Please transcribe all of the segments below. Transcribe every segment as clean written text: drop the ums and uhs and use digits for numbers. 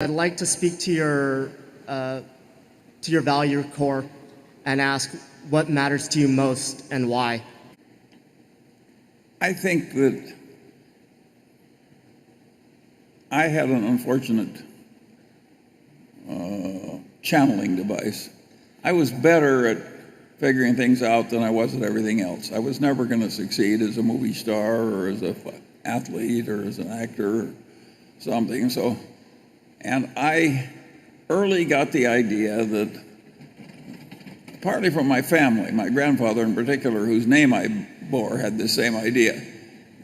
I'd like to speak to your value core and ask what matters to you most and why. I think that I had an unfortunate channeling device. I was better at figuring things out than I was at everything else. I was never going to succeed as a movie star or as an athlete or as an actor or something. And I early got the idea that, partly from my family, my grandfather in particular, whose name I bore, had the same idea,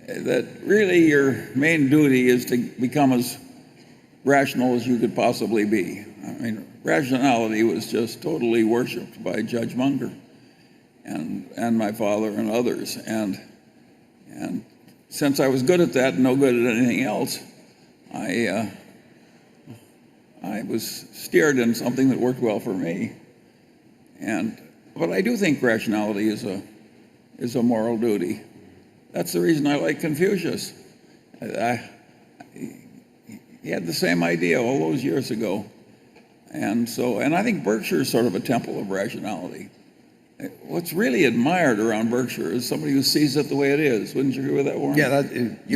that really your main duty is to become as rational as you could possibly be. I mean, rationality was just totally worshipped by Judge Munger and my father and others. And since I was good at that and no good at anything else, I was steered in something that worked well for me. But I do think rationality is a moral duty. That's the reason I like Confucius. He had the same idea all those years ago. And I think Berkshire is sort of a temple of rationality. What's really admired around Berkshire is somebody who sees it the way it is. Wouldn't you agree with that, Warren? Yeah,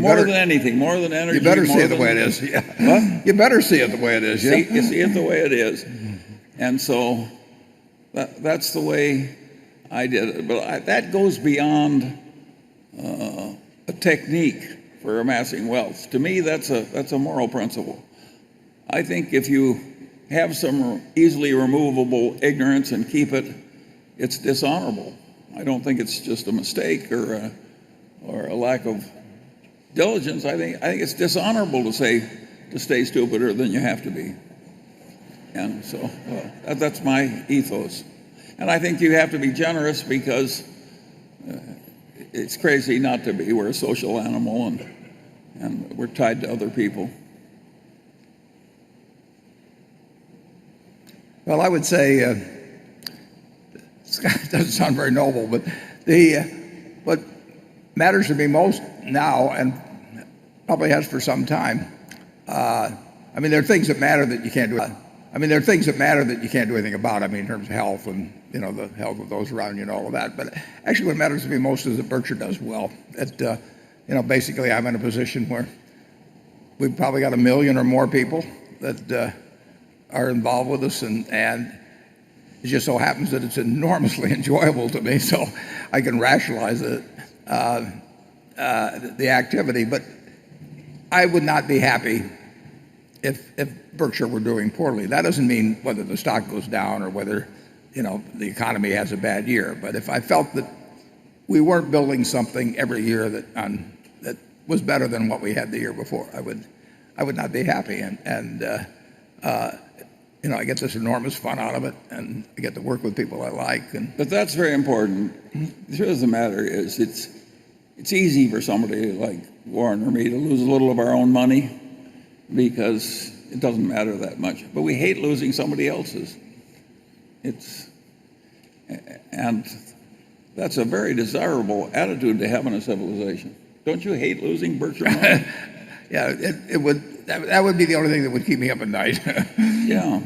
more than anything, more than energy. You better see it the way it is. Yeah. What? You better see it the way it is. Yeah. You see it the way it is. And so that's the way I did it. But that goes beyond a technique for amassing wealth. To me, that's a moral principle. I think if you have some easily removable ignorance and keep it, it's dishonorable. I don't think it's just a mistake or a lack of diligence. I think it's dishonorable to stay stupider than you have to be. And so that's my ethos. And I think you have to be generous because it's crazy not to be. We're a social animal and we're tied to other people. Well, I would say, it doesn't sound very noble, but what matters to me most now, and probably has for some time, I mean, there are things that matter that you can't do. There are things that matter that you can't do anything about. I mean, in terms of health and the health of those around you and all of that. But actually, what matters to me most is that Berkshire does well. That basically, I'm in a position where we've probably got 1 million or more people that are involved with us, and it just so happens that it's enormously enjoyable to me, so I can rationalize the activity. But I would not be happy if Berkshire were doing poorly. That doesn't mean whether the stock goes down or whether the economy has a bad year. But if I felt that we weren't building something every year that was better than what we had the year before, I would not be happy. I get this enormous fun out of it, and I get to work with people I like. But that's very important. The truth of the matter is, it's easy for somebody like Warren or me to lose a little of our own money because it doesn't matter that much. But we hate losing somebody else's. And that's a very desirable attitude to have in a civilization. Don't you hate losing Berkshire money? Yeah, it would. That would be the only thing that would keep me up at night. Yeah.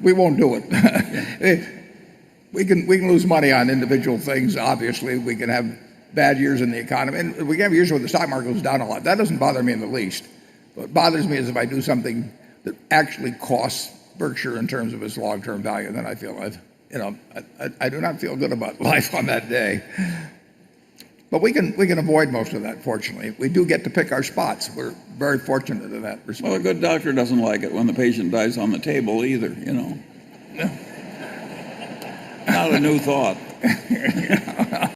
We won't do it. Yeah. We can lose money on individual things. Obviously, we can have bad years in the economy, and we can have years where the stock market goes down a lot. That doesn't bother me in the least. What bothers me is if I do something that actually costs Berkshire in terms of its long-term value. Then I feel I do not feel good about life on that day. But we can avoid most of that, fortunately. We do get to pick our spots. We're very fortunate in that respect. Well, a good doctor doesn't like it when the patient dies on the table either, Not a new thought.